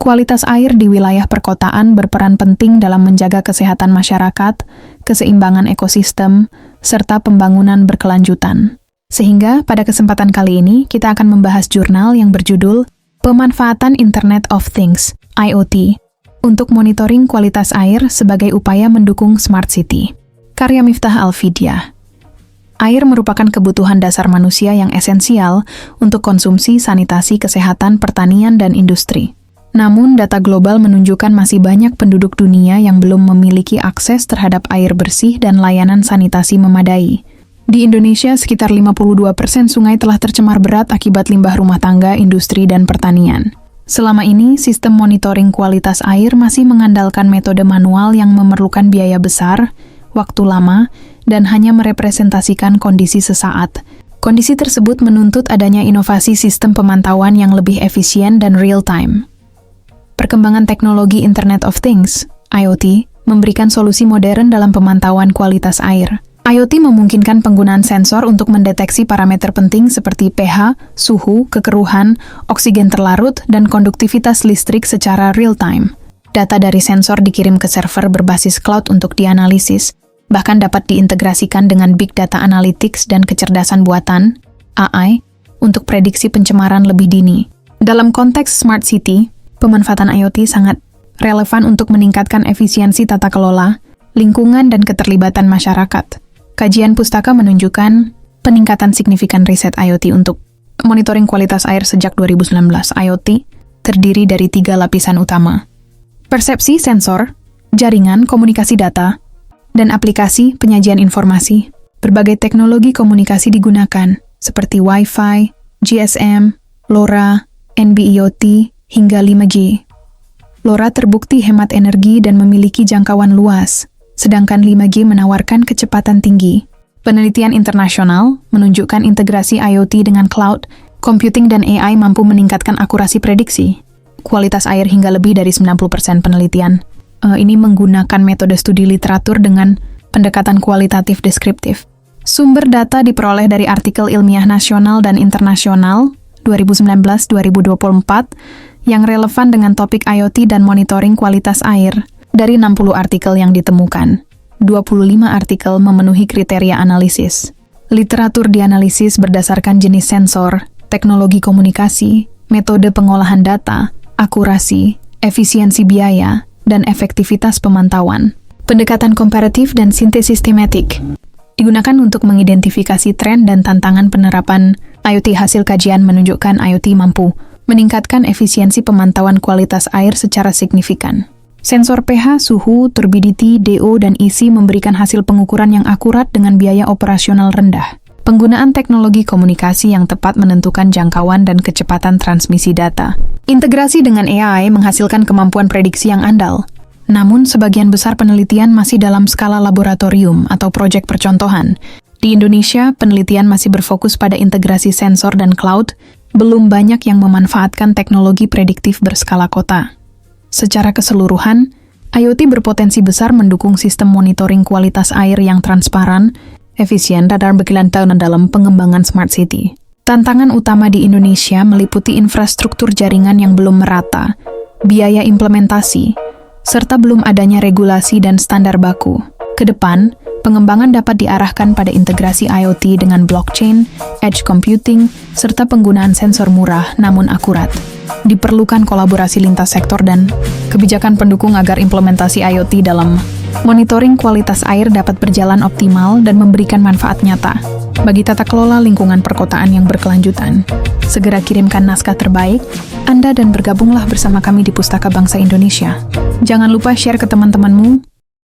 Kualitas air di wilayah perkotaan berperan penting dalam menjaga kesehatan masyarakat, keseimbangan ekosistem, serta pembangunan berkelanjutan. Sehingga pada kesempatan kali ini kita akan membahas jurnal yang berjudul Pemanfaatan Internet of Things, IoT, untuk monitoring kualitas air sebagai upaya mendukung Smart City. Karya Miftah Al-Fidyah. Air merupakan kebutuhan dasar manusia yang esensial untuk konsumsi, sanitasi, kesehatan, pertanian, dan industri. Namun, data global menunjukkan masih banyak penduduk dunia yang belum memiliki akses terhadap air bersih dan layanan sanitasi memadai. Di Indonesia, sekitar 52% sungai telah tercemar berat akibat limbah rumah tangga, industri, dan pertanian. Selama ini, sistem monitoring kualitas air masih mengandalkan metode manual yang memerlukan biaya besar, waktu lama, dan hanya merepresentasikan kondisi sesaat. Kondisi tersebut menuntut adanya inovasi sistem pemantauan yang lebih efisien dan real-time. Perkembangan teknologi Internet of Things, IoT, memberikan solusi modern dalam pemantauan kualitas air. IoT memungkinkan penggunaan sensor untuk mendeteksi parameter penting seperti pH, suhu, kekeruhan, oksigen terlarut, dan konduktivitas listrik secara real-time. Data dari sensor dikirim ke server berbasis cloud untuk dianalisis, bahkan dapat diintegrasikan dengan Big Data Analytics dan kecerdasan buatan, AI, untuk prediksi pencemaran lebih dini. Dalam konteks Smart City, pemanfaatan IoT sangat relevan untuk meningkatkan efisiensi tata kelola, lingkungan, dan keterlibatan masyarakat. Kajian Pustaka menunjukkan peningkatan signifikan riset IoT untuk monitoring kualitas air sejak 2019. IoT terdiri dari 3 lapisan utama: persepsi sensor, jaringan komunikasi data, dan aplikasi penyajian informasi. Berbagai teknologi komunikasi digunakan, seperti Wi-Fi, GSM, LoRa, NB-IoT, hingga 5G. LoRa terbukti hemat energi dan memiliki jangkauan luas, sedangkan 5G menawarkan kecepatan tinggi. Penelitian internasional menunjukkan integrasi IoT dengan cloud, computing, dan AI mampu meningkatkan akurasi prediksi kualitas air hingga lebih dari 90% penelitian. Ini menggunakan metode studi literatur dengan pendekatan kualitatif deskriptif. Sumber data diperoleh dari artikel ilmiah nasional dan internasional 2019-2024 yang relevan dengan topik IoT dan monitoring kualitas air. Dari 60 artikel yang ditemukan, 25 artikel memenuhi kriteria analisis. Literatur dianalisis berdasarkan jenis sensor, teknologi komunikasi, metode pengolahan data, akurasi, efisiensi biaya, dan efektivitas pemantauan. Pendekatan komparatif dan sintesis tematik digunakan untuk mengidentifikasi tren dan tantangan penerapan IoT. Hasil kajian menunjukkan IoT mampu meningkatkan efisiensi pemantauan kualitas air secara signifikan. Sensor pH, suhu, turbidity, DO, dan isi memberikan hasil pengukuran yang akurat dengan biaya operasional rendah. Penggunaan teknologi komunikasi yang tepat menentukan jangkauan dan kecepatan transmisi data. Integrasi dengan AI menghasilkan kemampuan prediksi yang andal. Namun, sebagian besar penelitian masih dalam skala laboratorium atau proyek percontohan. Di Indonesia, penelitian masih berfokus pada integrasi sensor dan cloud, belum banyak yang memanfaatkan teknologi prediktif berskala kota. Secara keseluruhan, IoT berpotensi besar mendukung sistem monitoring kualitas air yang transparan, efisien, dan berkelanjutan dalam pengembangan Smart City. Tantangan utama di Indonesia meliputi infrastruktur jaringan yang belum merata, biaya implementasi, serta belum adanya regulasi dan standar baku. Ke depan, pengembangan dapat diarahkan pada integrasi IoT dengan blockchain, edge computing, serta penggunaan sensor murah namun akurat. Diperlukan kolaborasi lintas sektor dan kebijakan pendukung agar implementasi IoT dalam monitoring kualitas air dapat berjalan optimal dan memberikan manfaat nyata bagi tata kelola lingkungan perkotaan yang berkelanjutan. Segera kirimkan naskah terbaik Anda dan bergabunglah bersama kami di Pustaka Bangsa Indonesia. Jangan lupa share ke teman-temanmu